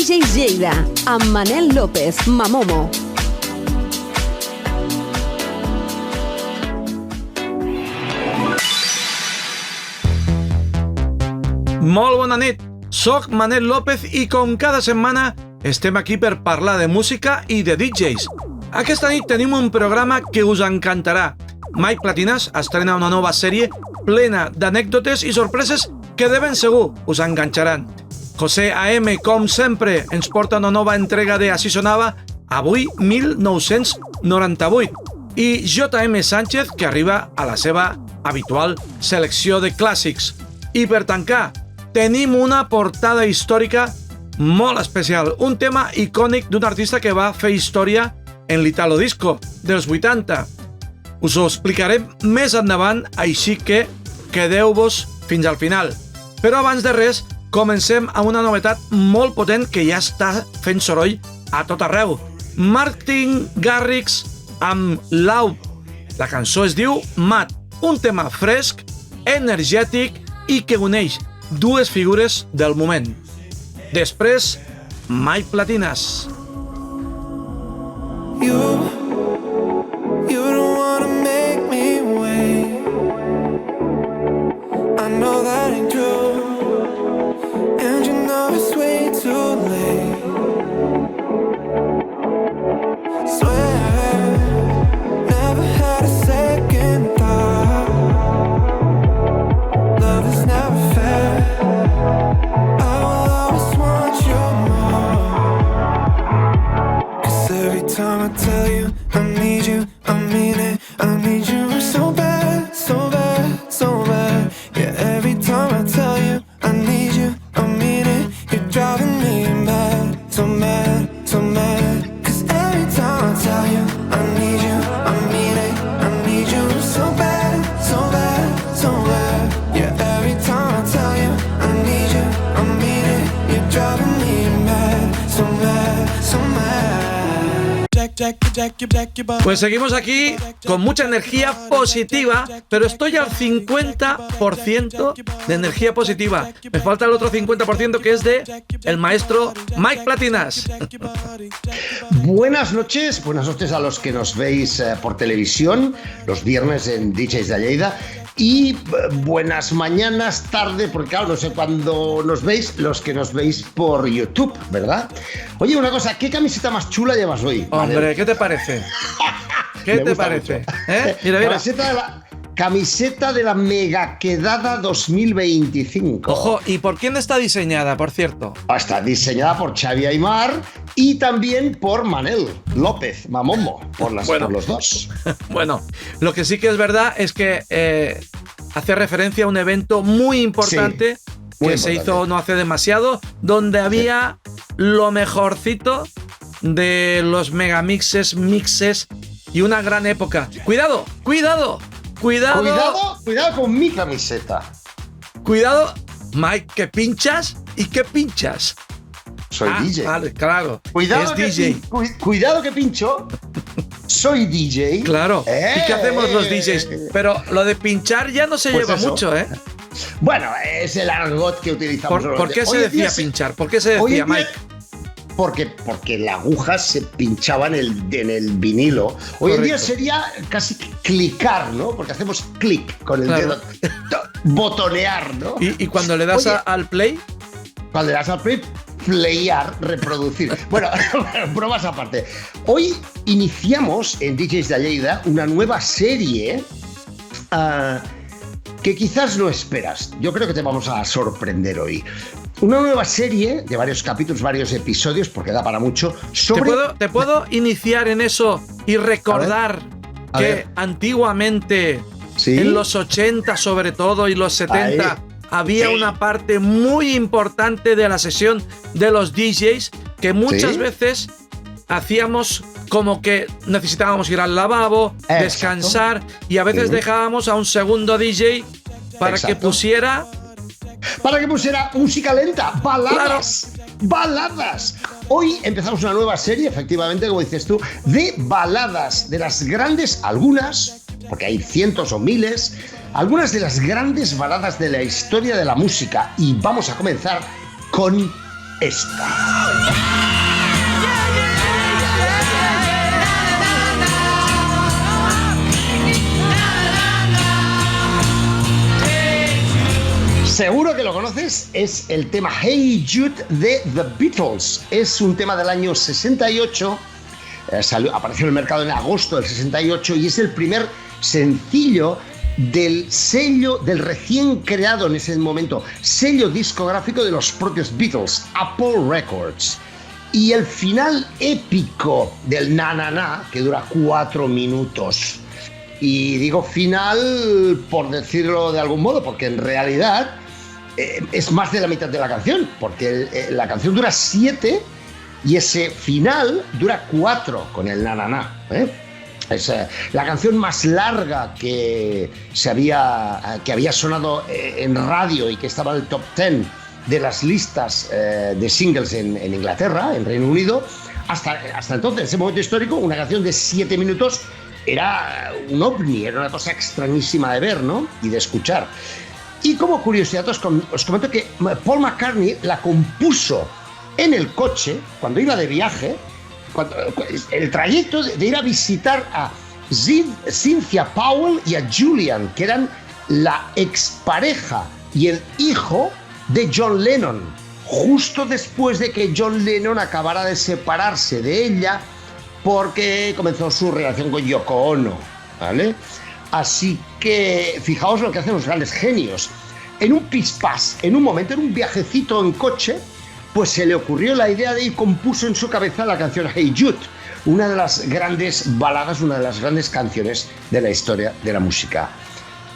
DJs Lleida, amb Manel López, Mamomo. Molt bona nit, soc Manel López i com cada setmana estem aquí per parlar de música i de DJs. Aquesta nit tenim un programa que us encantarà. Mike Platinas estrena una nova sèrie plena d'anècdotes i sorpreses que de ben segur us enganxaran. José A.M., com sempre, ens porta una nova entrega de Així sonava, avui 1998. I J.M. Sánchez, que arriba a la seva habitual selecció de clàssics. I per tancar, tenim una portada històrica molt especial, un tema icònic d'un artista que va fer història en l'Italo Disco dels 80. Us ho explicarem més endavant, així que quedeu-vos fins al final. Però abans de res, comencem amb una novetat molt potent que ja està fent soroll a tot arreu. Martin Garrix amb Loud. La cançó es diu Mad, un tema fresc, energètic i que uneix dues figures del moment. Després, Mike Platinas. You don't wanna make me wait. I know that ain't true, and you know it's way too late. Swear, never had a second thought. Love is never fair. I will always want you more. 'Cause every time I tell you I need you, I mean it. I need you so bad, so bad, so bad. Yeah, every time I tell you I need you, I mean it. You're driving me mad, so mad, so mad. 'Cause every time I tell you I need you, I mean it. I need you so bad, so bad, so bad. Yeah, every time I tell you I need you, I mean it. You're driving me mad, so mad, so mad. Pues seguimos aquí con mucha energía positiva, pero estoy al 50% de energía positiva. Me falta el otro 50% que es de el maestro Mike Platinas. Buenas noches a los que nos veis por televisión los viernes en DJs de Lleida. Y buenas mañanas, tarde, porque claro, no sé cuándo nos veis, los que nos veis por YouTube, ¿verdad? Oye, una cosa, ¿qué camiseta más chula llevas hoy? Hombre, ¿qué te parece? ¿Qué te parece? Mira. Camiseta de la mega quedada 2025. Ojo, ¿y por quién está diseñada, por cierto? Está diseñada por Xavi Aymar y también por Manel López, Mamomo, por los dos. Bueno, lo que sí que es verdad es que hace referencia a un evento muy importante que se hizo no hace demasiado, donde había lo mejorcito de los megamixes, mixes y una gran época. ¡Cuidado! Cuidado con mi camiseta. Cuidado, Mike, que pinchas y que pinchas. Soy DJ. Vale, claro. Cuidado, es DJ. Cuidado que pincho. Soy DJ. Claro. ¿Y qué hacemos los DJs? Pero lo de pinchar ya no se lleva mucho, ¿eh? Bueno, es el argot que utilizamos. ¿Por qué se decía pinchar? ¿Por qué se decía, Mike? Porque la aguja se pinchaba en el vinilo. Hoy en día sería casi clicar, ¿no? Porque hacemos clic con el dedo. Botonear, ¿no? ¿Y cuando le das al play? Cuando le das al play, playar, reproducir. Bueno, bromas aparte. Hoy iniciamos en DJs de Lleida una nueva serie que quizás no esperas. Yo creo que te vamos a sorprender hoy. Una nueva serie de varios capítulos, varios episodios, porque da para mucho. ¿Te puedo iniciar en eso y recordar que antiguamente, en los 80 sobre todo y los 70, había una parte muy importante de la sesión de los DJs que muchas veces hacíamos como que necesitábamos ir al lavabo, descansar, y a veces dejábamos a un segundo DJ para que pusiera música lenta, baladas. Baladas. Hoy empezamos una nueva serie, efectivamente, como dices tú, de baladas, de las grandes, algunas, porque hay cientos o miles, algunas de las grandes baladas de la historia de la música. Y vamos a comenzar con esta. Seguro que lo conoces, es el tema Hey Jude de The Beatles. Es un tema del año 68, apareció en el mercado en agosto del 68 y es el primer sencillo del sello, del recién creado en ese momento, sello discográfico de los propios Beatles, Apple Records. Y el final épico del Na Na Na, que dura 4 minutos. Y digo final por decirlo de algún modo, porque en realidad es más de la mitad de la canción, porque la canción dura 7 y ese final dura 4 con el Na Na Na. Es la canción más larga que había sonado en radio y que estaba en el top 10 de las listas de singles en Inglaterra, en Reino Unido. Hasta entonces, en ese momento histórico, una canción de 7 minutos era un ovni, era una cosa extrañísima de ver, ¿no? Y de escuchar. Y como curiosidad os comento que Paul McCartney la compuso en el coche, cuando iba de viaje, el trayecto de ir a visitar a Cynthia Powell y a Julian, que eran la expareja y el hijo de John Lennon, justo después de que John Lennon acabara de separarse de ella porque comenzó su relación con Yoko Ono, ¿vale? Así que fijaos lo que hacen los grandes genios. En un pispás, en un momento, en un viajecito en coche, pues se le ocurrió la idea y compuso en su cabeza la canción Hey Jude, una de las grandes baladas, una de las grandes canciones de la historia de la música.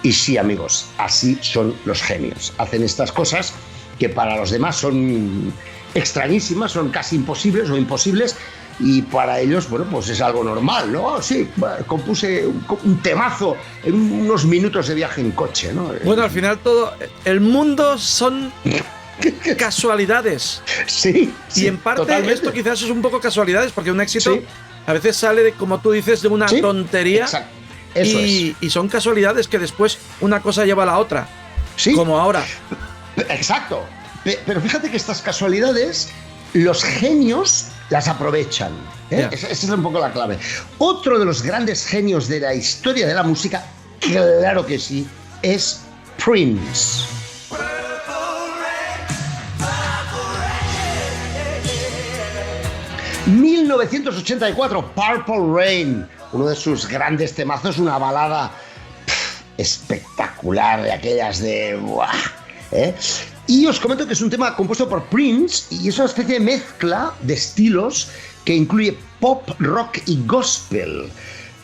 Y sí, amigos, así son los genios. Hacen estas cosas que para los demás son extrañísimas, son casi imposibles o imposibles, y para ellos, bueno, pues es algo normal, ¿no? Sí, compuse un temazo en unos minutos de viaje en coche, ¿no? Bueno, al final todo el mundo son casualidades. Sí, y en parte totalmente. Esto quizás es un poco casualidades, porque un éxito a veces sale de, como tú dices, de una tontería. Exacto. Eso y son casualidades que después una cosa lleva a la otra. Sí. Como ahora. Exacto. Pero fíjate que estas casualidades, los genios las aprovechan. Esa es un poco la clave. Otro de los grandes genios de la historia de la música, claro que sí, es Prince. ...1984, Purple Rain, uno de sus grandes temazos, una balada espectacular, de aquellas de... ¡buah! Y os comento que es un tema compuesto por Prince y es una especie de mezcla de estilos que incluye pop, rock y gospel.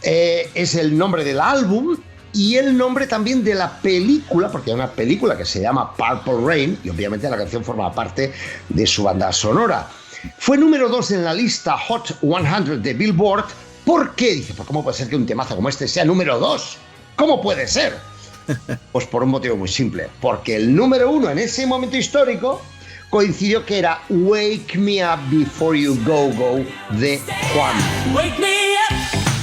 Es el nombre del álbum y el nombre también de la película, porque hay una película que se llama Purple Rain y obviamente la canción forma parte de su banda sonora. Fue número 2 en la lista Hot 100 de Billboard. ¿Por qué? Dice, pues ¿cómo puede ser que un temazo como este sea número 2? ¿Cómo puede ser? Pues por un motivo muy simple, porque el número 1 en ese momento histórico coincidió que era Wake Me Up Before You Go Go de Juan. Wake me up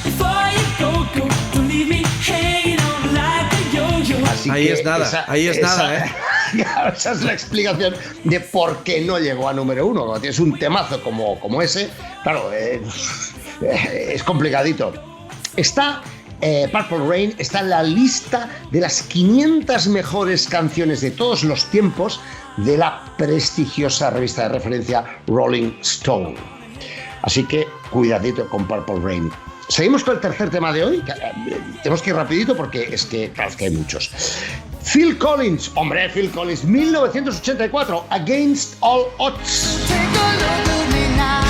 before you go go, don't leave me hanging on like a yo-yo. Así ahí que es nada, ahí es nada, Claro, esa es la explicación de por qué no llegó a número 1. Cuando tienes un temazo como ese, claro, es complicadito. Purple Rain está en la lista de las 500 mejores canciones de todos los tiempos de la prestigiosa revista de referencia Rolling Stone. Así que cuidadito con Purple Rain. Seguimos con el tercer tema de hoy. Tenemos que ir rapidito porque es que hay muchos. Phil Collins, 1984, Against All Odds. Take a look at me now.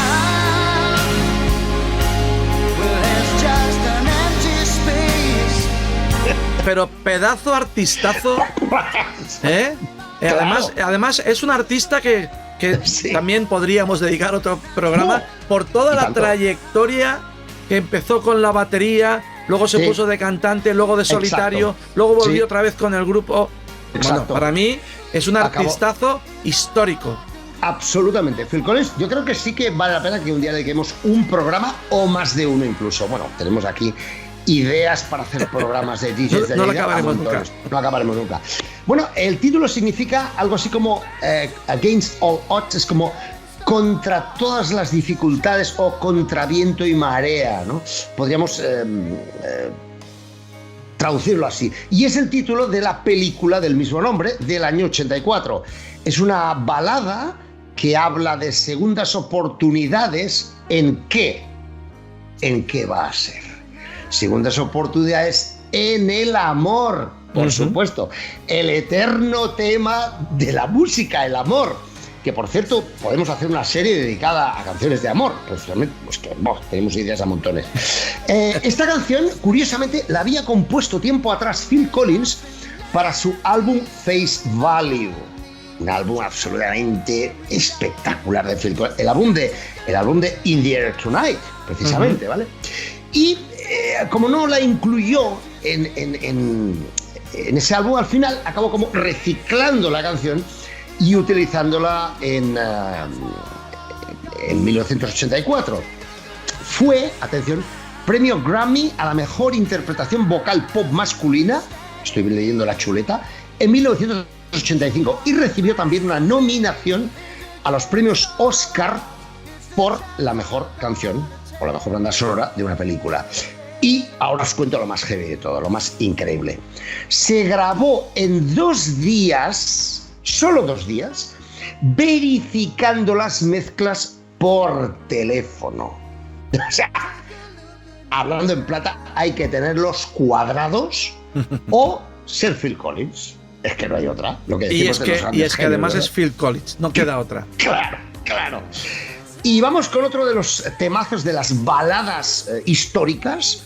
Well, it's just an empty space. Pero pedazo artistazo, ¿eh? Claro. Además es un artista que Sí. también podríamos dedicar otro programa por toda la tanto. trayectoria que empezó con la batería, luego se Sí. puso de cantante, luego de solitario, Exacto. luego volvió Sí. otra vez con el grupo. Exacto. Bueno, para mí es un Acabó. artistazo histórico. Absolutamente. Phil Collins, yo creo que sí que vale la pena que un día dediquemos un programa o más de uno incluso. Bueno, tenemos aquí ideas para hacer programas de DJs de No lo Lleida, acabaremos a montones. No acabaremos nunca. Bueno, el título significa algo así como Against All Odds, es como contra todas las dificultades o contra viento y marea, ¿no? Podríamos traducirlo así. Y es el título de la película del mismo nombre, del año 84. Es una balada que habla de segundas oportunidades. ¿En qué? ¿En qué va a ser? Segundas oportunidades en el amor, por supuesto. El eterno tema de la música, el amor. Que, por cierto, podemos hacer una serie dedicada a canciones de amor. Pues tenemos ideas a montones. Esta canción, curiosamente, la había compuesto tiempo atrás Phil Collins para su álbum Face Value. Un álbum absolutamente espectacular de Phil Collins. El álbum de In the Air Tonight, precisamente, ¿vale? Y como no la incluyó en ese álbum, al final acabó como reciclando la canción y utilizándola en 1984. Fue, atención, premio Grammy a la mejor interpretación vocal pop masculina, estoy leyendo la chuleta, en 1985, y recibió también una nominación a los premios Oscar por la mejor canción o la mejor banda sonora de una película. Y ahora os cuento lo más heavy de todo, lo más increíble. Se grabó en 2 días, solo 2 días, verificando las mezclas por teléfono. O sea, hablando en plata, hay que tenerlos cuadrados o ser Phil Collins. Es que no hay otra. Lo que decimos y es que además es Phil Collins, no queda otra. Claro. Y vamos con otro de los temazos de las baladas históricas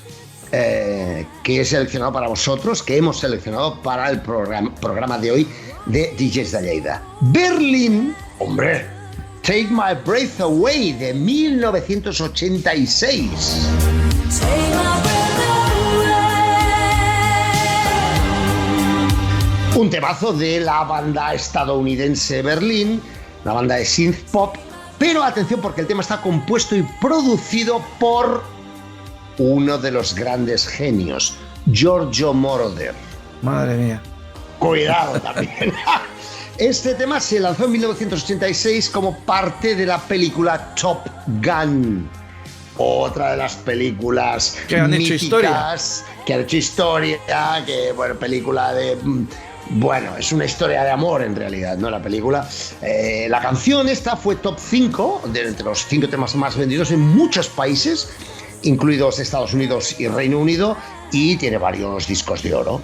que he seleccionado para vosotros, que hemos seleccionado para el programa de hoy de DJs de Lleida. Berlín, hombre, Take My Breath Away, de 1986. Un temazo de la banda estadounidense Berlín, una banda de synth pop, pero atención porque el tema está compuesto y producido por uno de los grandes genios, Giorgio Moroder. Madre mía. Cuidado también. Este tema se lanzó en 1986 como parte de la película Top Gun. Otra de las películas que han hecho historia. Que han hecho historia, que, bueno, película de... Bueno, es una historia de amor en realidad, ¿no? La película. La canción esta fue top 5, entre los 5 temas más vendidos en muchos países, incluidos Estados Unidos y Reino Unido, y tiene varios discos de oro.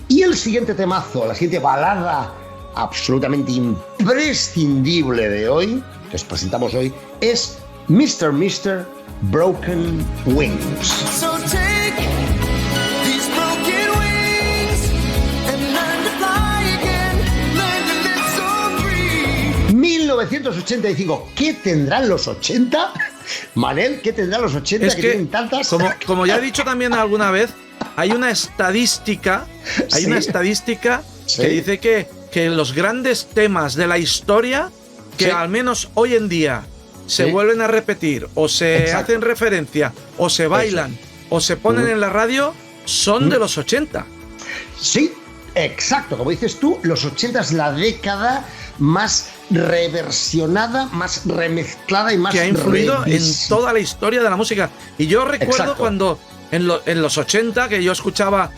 Y el siguiente temazo, la siguiente balada absolutamente imprescindible de hoy, que os presentamos hoy, es Mr. Broken Wings. So take these broken wings and learn to fly again, learn to live so free. 1985. ¿Qué tendrán los 80? Manel, ¿qué tendrán los 80 es que tienen tantas? Como ya he dicho también alguna vez, hay una estadística, que dice que los grandes temas de la historia, que al menos hoy en día se vuelven a repetir, o se hacen referencia, o se bailan, o se ponen en la radio, son de los 80. Sí, exacto. Como dices tú, los 80 es la década más reversionada, más remezclada y más que ha influido en toda la historia de la música. Y yo recuerdo cuando en los 80 que yo escuchaba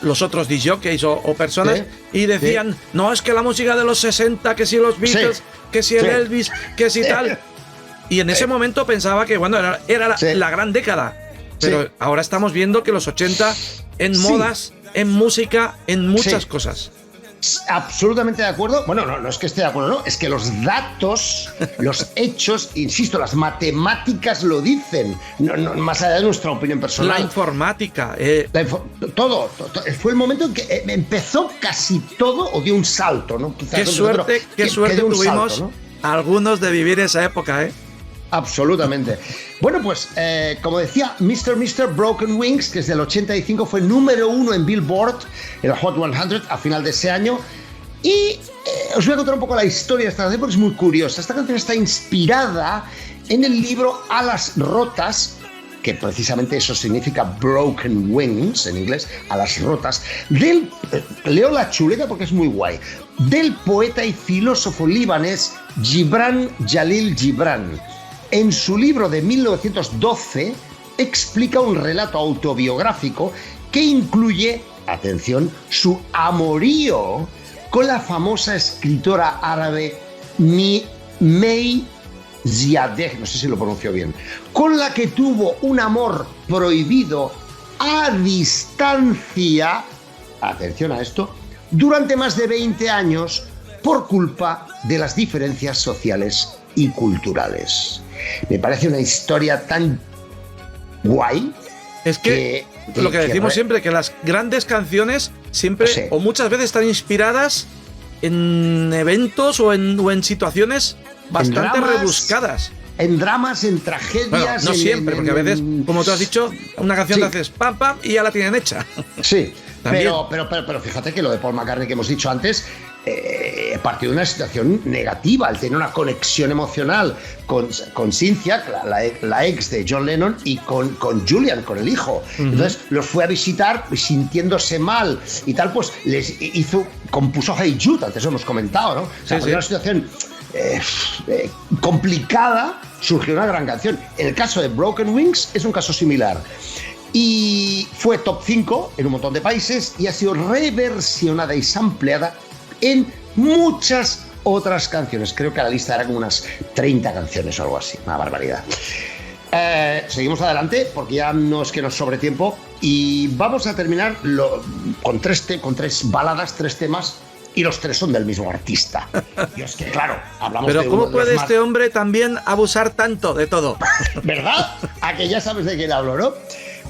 los otros DJs o personas y decían, no, es que la música de los 60, que si los Beatles, que si el Elvis, que si tal. Y en ese momento pensaba que, bueno, era la gran década. Pero ahora estamos viendo que los 80 en modas, en música, en muchas cosas. Absolutamente de acuerdo. Bueno, no es que esté de acuerdo, no, es que los datos, los hechos, insisto, las matemáticas lo dicen, no, más allá de nuestra opinión personal. La informática. Todo. Fue el momento en que empezó casi todo o dio un salto, ¿no? Quizás qué suerte tuvimos salto, ¿no? Algunos de vivir esa época, ¿eh? Absolutamente. Bueno, pues, como decía, Mr. Broken Wings, que es del 85, fue número 1 en Billboard, en el Hot 100 a final de ese año. Y os voy a contar un poco la historia de esta canción porque es muy curiosa. Esta canción está inspirada en el libro Alas Rotas, que precisamente eso significa broken wings en inglés, alas rotas, leo la chuleta porque es muy guay, del poeta y filósofo libanés Gibran Jalil Gibran. En su libro de 1912 explica un relato autobiográfico que incluye, atención, su amorío con la famosa escritora árabe May Ziadeh, no sé si lo pronuncio bien, con la que tuvo un amor prohibido a distancia, atención a esto, durante más de 20 años por culpa de las diferencias sociales y culturales. Me parece una historia tan guay. Es que lo que decimos siempre, que las grandes canciones siempre Sí. o muchas veces están inspiradas en eventos o en situaciones bastante dramas, rebuscadas. En dramas, en tragedias. Bueno, no siempre, porque a veces, como tú has dicho, una canción Sí. te haces pam pam y ya la tienen hecha. Sí, También. pero fíjate que lo de Paul McCartney que hemos dicho antes partió de una situación negativa, al tener una conexión emocional con Cynthia, la ex de John Lennon, y con Julian, con el hijo. Entonces los fue a visitar sintiéndose mal y tal, pues compuso Hey Jude, antes lo hemos comentado, ¿no? O sea, Sí, fue sí. una situación complicada, surgió una gran canción. El caso de Broken Wings es un caso similar. Y fue top 5 en un montón de países y ha sido reversionada y sampleada en muchas otras canciones. Creo que la lista era como unas 30 canciones o algo así, una barbaridad. Seguimos adelante porque ya no es que nos sobre tiempo y vamos a terminar con tres baladas, 3 temas, y los 3 son del mismo artista. Y es que, claro, hablamos Pero de ¿cómo uno de los puede más... este hombre también abusar tanto de todo? ¿Verdad? A que ya sabes de quién hablo, ¿no?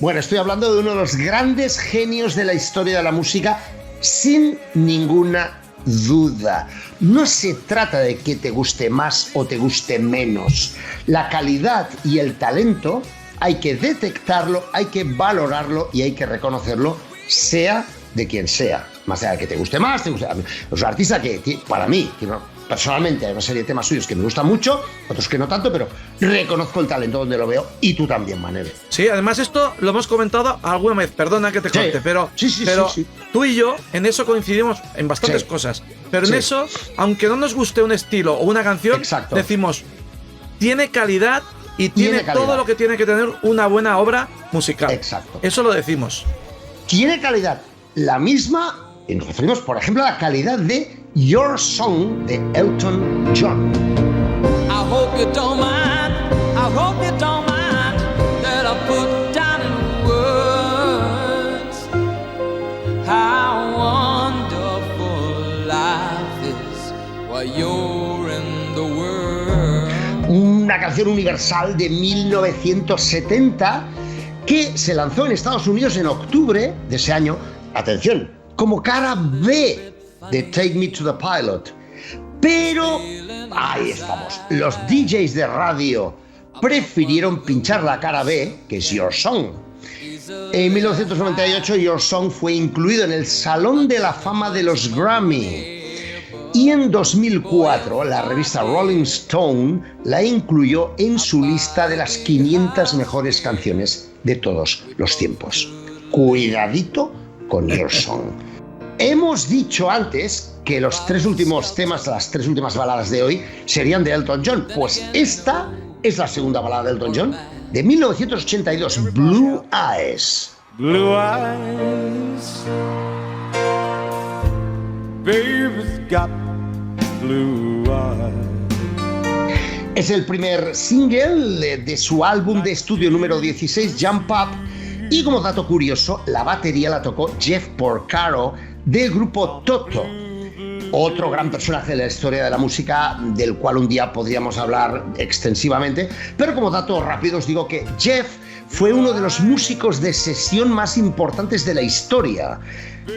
Bueno, estoy hablando de uno de los grandes genios de la historia de la música, sin ninguna duda. No se trata de que te guste más o te guste menos. La calidad y el talento hay que detectarlo, hay que valorarlo y hay que reconocerlo, sea de quien sea. Más allá de que te guste más, te guste... Es un artista que, para mí, personalmente hay una serie de temas suyos que me gustan mucho, otros que no tanto, pero reconozco el talento donde lo veo, y tú también, Manel. Sí, además esto lo hemos comentado alguna vez, perdona que te Sí. corte, pero, Sí. tú y yo en eso coincidimos en bastantes Sí. cosas. Pero en Sí. eso, aunque no nos guste un estilo o una canción, Exacto. decimos, tiene calidad y tiene calidad. todo lo que tiene que tener una buena obra musical. Exacto. Eso lo decimos. Tiene calidad la misma, y nos referimos, por ejemplo, a la calidad de Your Song de Elton John. I hope you don't mind. I hope you don't mind that I put down in words how wonderful life is while you're in the world. Una canción universal de 1970 que se lanzó en Estados Unidos en octubre de ese año, atención, como cara B de Take Me to the Pilot. Pero, ahí estamos, los DJs de radio prefirieron pinchar la cara B, que es Your Song. En 1998 Your Song fue incluido en el Salón de la Fama de los Grammy. Y en 2004 la revista Rolling Stone la incluyó en su lista de las 500 mejores canciones de todos los tiempos. Cuidadito con Your Song. Hemos dicho antes que los 3 últimos temas, las 3 últimas baladas de hoy serían de Elton John. Pues esta es la segunda balada de Elton John de 1982, Blue Eyes. Blue eyes, baby's got blue eyes. Es el primer single de su álbum de estudio número 16, Jump Up, y como dato curioso, la batería la tocó Jeff Porcaro del grupo Toto, otro gran personaje de la historia de la música del cual un día podríamos hablar extensivamente, pero como dato rápido os digo que Jeff fue uno de los músicos de sesión más importantes de la historia.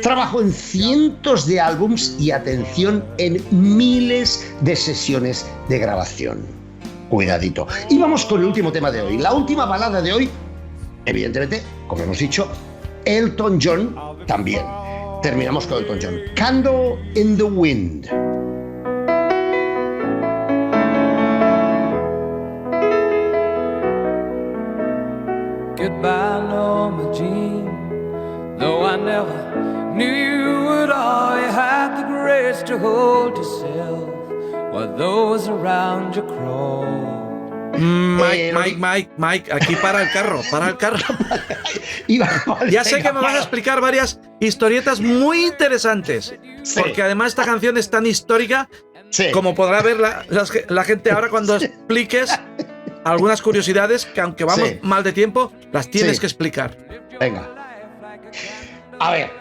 Trabajó en cientos de álbums y, atención, en miles de sesiones de grabación. Cuidadito. Y vamos con el último tema de hoy. La última balada de hoy, evidentemente, como hemos dicho, Elton John también. Terminamos con Elton John. Candle in the Wind. courage to hold yourself while those around you crawl. Mike, aquí para el carro. Ya sé que me vas a explicar varias historietas muy interesantes, Sí. porque además esta canción es tan histórica, Sí. como podrá ver la gente ahora cuando expliques algunas curiosidades que, aunque vamos Sí. mal de tiempo, las tienes Sí. que explicar. Venga. A ver,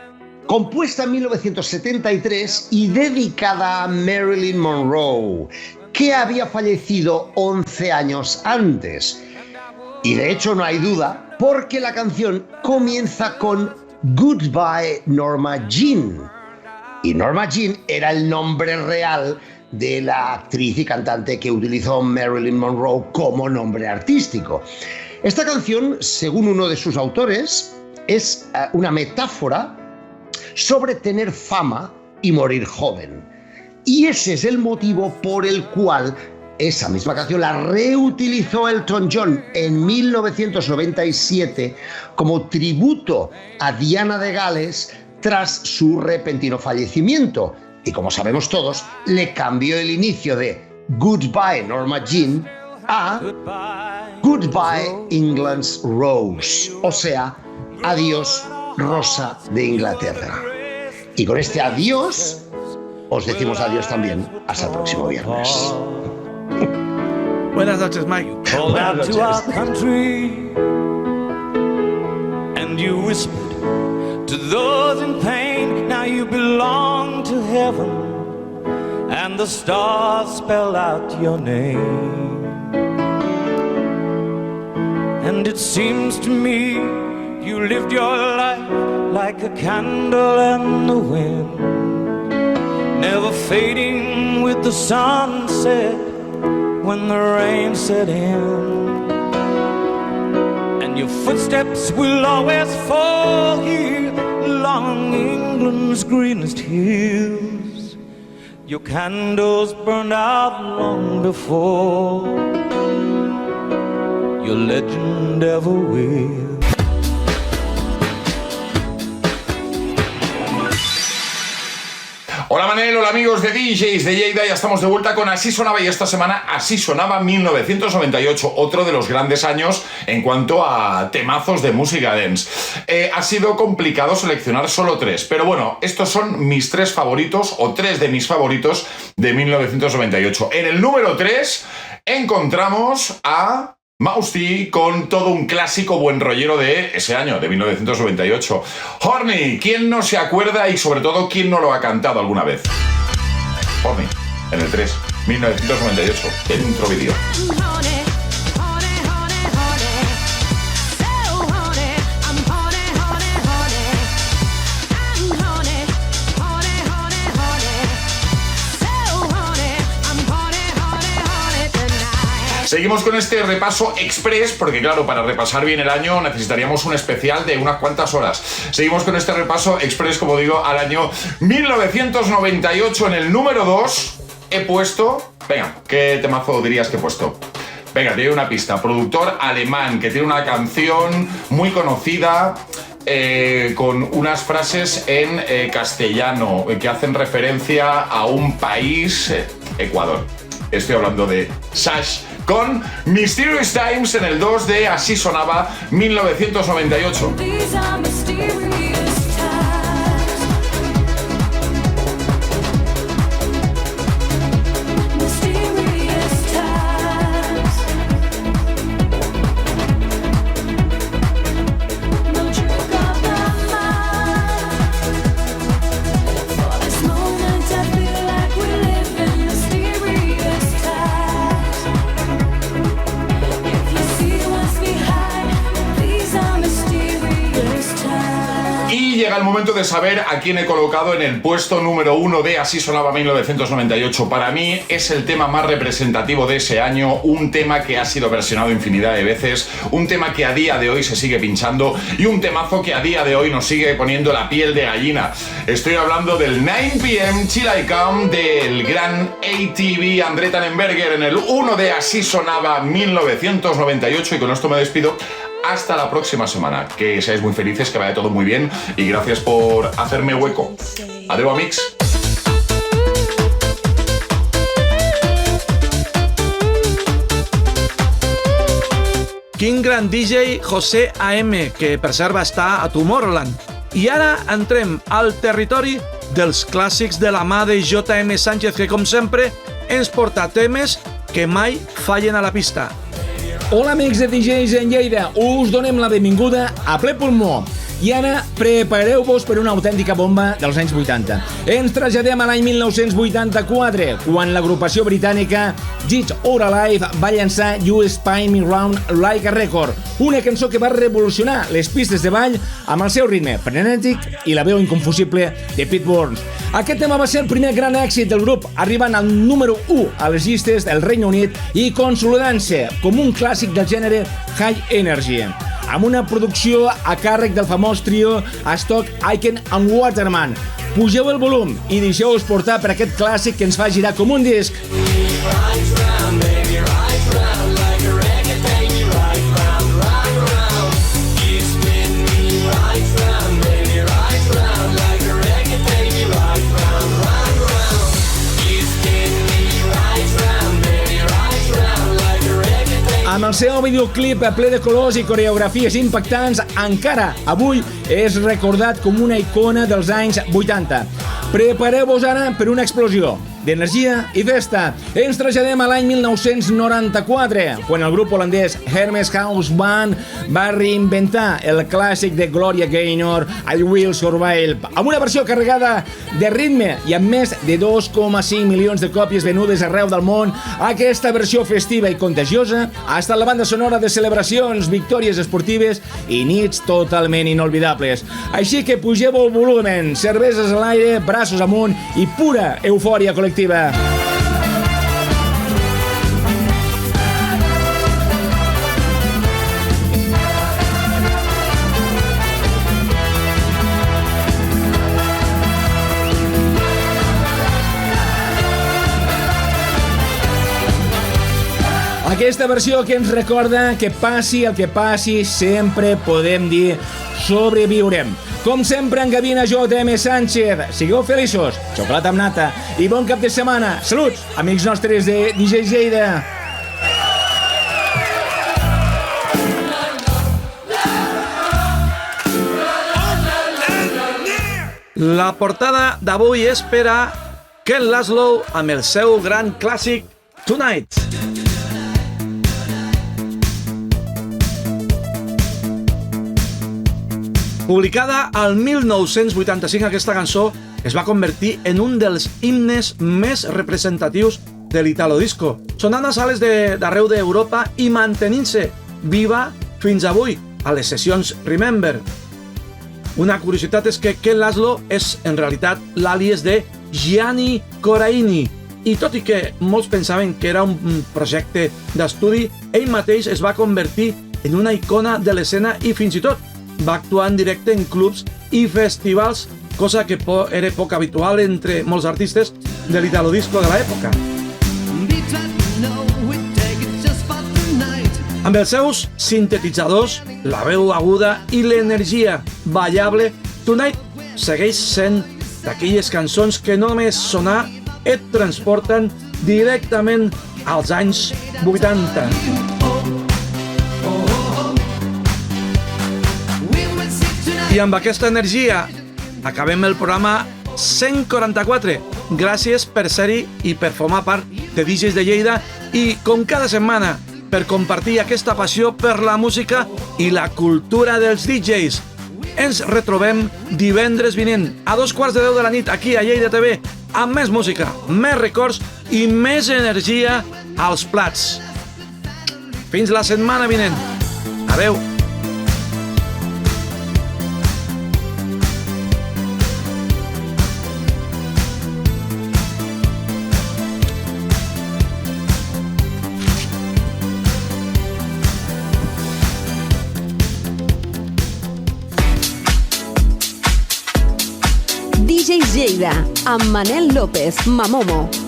compuesta en 1973 y dedicada a Marilyn Monroe, que había fallecido 11 años antes. Y de hecho no hay duda, porque la canción comienza con Goodbye Norma Jean. Y Norma Jean era el nombre real de la actriz y cantante que utilizó Marilyn Monroe como nombre artístico. Esta canción, según uno de sus autores, es una metáfora sobre tener fama y morir joven. Y ese es el motivo por el cual esa misma canción la reutilizó Elton John en 1997 como tributo a Diana de Gales tras su repentino fallecimiento. Y como sabemos todos, le cambió el inicio de Goodbye Norma Jean a Goodbye England's Rose, o sea, adiós Rosa de Inglaterra. Y con este adiós os decimos adiós también hasta el próximo viernes. Buenas noches, Mike. Called out Buenas to our noches. country, and you whispered to those in pain, now you belong to heaven, and the stars spell out your name. And it seems to me you lived your life like a candle in the wind, never fading with the sunset when the rain set in. And your footsteps will always fall here along England's greenest hills. Your candles burned out long before your legend ever will. Hola Manel, hola amigos de DJs de Lleida, ya estamos de vuelta con Así Sonaba, y esta semana Así Sonaba 1998, otro de los grandes años en cuanto a temazos de música dance. Ha sido complicado seleccionar solo 3, pero bueno, estos son mis 3 favoritos, o 3 de mis favoritos de 1998. En el número 3 encontramos a Mouse T con todo un clásico buen rollero de ese año, de 1998. Horny, ¿quién no se acuerda y sobre todo quién no lo ha cantado alguna vez? Horny, en el 3, 1998, el intro vídeo. Seguimos con este repaso express, porque claro, para repasar bien el año necesitaríamos un especial de unas cuantas horas. Seguimos con este repaso express, como digo, al año 1998. En el número 2 he puesto... Venga, ¿qué temazo dirías que he puesto? Venga, te doy una pista. Productor alemán que tiene una canción muy conocida, con unas frases en castellano que hacen referencia a un país, Ecuador. Estoy hablando de Sash con Mysterious Times en el 2 de Así Sonaba 1998. These are mysterious times. Mysterious times. No trick of the mind. For this moment I feel like we live in mysterious times. If you see what's behind, these are mysterious times. Y llega el momento de saber a quién he colocado en el puesto número 1 de Así Sonaba 1998. Para mí es el tema más representativo de ese año, un tema que ha sido versionado infinidad de veces, un tema que a día de hoy se sigue pinchando y un temazo que a día de hoy nos sigue poniendo la piel de gallina. Estoy hablando del 9 p.m. Till I Come del gran ATV André Tannenberger en el 1 de Así Sonaba 1998, y con esto me despido. Hasta la próxima semana. Que seáis muy felices, que vaya todo muy bien y gracias por hacerme hueco. Adeu, amics. quin gran DJ José AM, que per cert va estar a Tomorrowland. I ara entrem al territori dels clàssics de la mà de J.M. Sánchez, que com sempre ens porta temes que mai fallen a la pista. Hola amics de DJs en Lleida, us donem la benvinguda a ple pulmó. I ara prepareu-vos per una autèntica bomba dels anys 80. Ens traslladem a l'any 1984, quan l'agrupació britànica Dead or Alive va llançar You Spin Me Round Like a Record, una cançó que va revolucionar les pistes de ball amb el seu ritme frenètic i la veu inconfusible de Pete Burns. Aquest tema va ser el primer gran èxit del grup, arribant al número 1 a les llistes del Regne Unit i consolidant-se com un clàssic del gènere High Energy, amb una producció a càrrec del famós trio Stock, Aitken and Waterman. Pugeu el volum i deixeu-vos portar per aquest clàssic que ens fa girar com un disc. Amb el seu videoclip ple de colors i coreografies impactants, encara avui és recordat com una icona dels anys 80. Prepareu-vos ara per una explosió d'energia i festa. Ens traslladem a l'any 1994, quan el grup holandès Hermes House Band va reinventar el clàssic de Gloria Gaynor, I Will Survive, amb una versió carregada de ritme i amb més de 2,5 milions de còpies venudes arreu del món. Aquesta versió festiva i contagiosa ha estat la banda sonora de celebracions, victòries esportives i nits totalment inolvidables. Així que pugeu el volumen, cerveses a l'aire, braços amunt i pura eufòria col·lectiva. Aquesta versió que ens recorda que passi el que passi, sempre podem dir sobreviurem. Com sempre, en Gavina J.M. Sánchez. Sigueu feliços, xocolata amb nata i bon cap de setmana. Saluts, amics nostres de DJ Lleida. La portada d'avui és per a Ken Laszlo amb el seu gran clàssic Tonight. Publicada al 1985, aquesta cançó es va convertir en un dels himnes més representatius de l'Italo Disco, sonant a sales d'arreu d'Europa i mantenint-se viva fins avui a les sessions Remember. Una curiositat és que Ken Laszlo és en realitat l'àlies de Gianni Coraini, i tot i que molts pensaven que era un projecte d'estudi, ell mateix es va convertir en una icona de l'escena i fins i tot va actuar en directe en clubs i festivals, cosa que era poc habitual entre molts artistes de l'Italo Disco de l'època. Amb els seus sintetitzadors, la veu aguda i l'energia ballable, Tonight segueix sent d'aquelles cançons que no només sonar et transporten directament als anys 80. I amb aquesta energia acabem el programa 144. Gràcies per ser-hi i per formar part de DJs de Lleida i, com cada setmana, per compartir aquesta passió per la música i la cultura dels DJs. Ens retrobem divendres vinent a 2:15 de la nit aquí a Lleida TV amb més música, més records i més energia als plats. Fins la setmana vinent. Adeu. DJs Lleida, amb Manel López, Mamomo.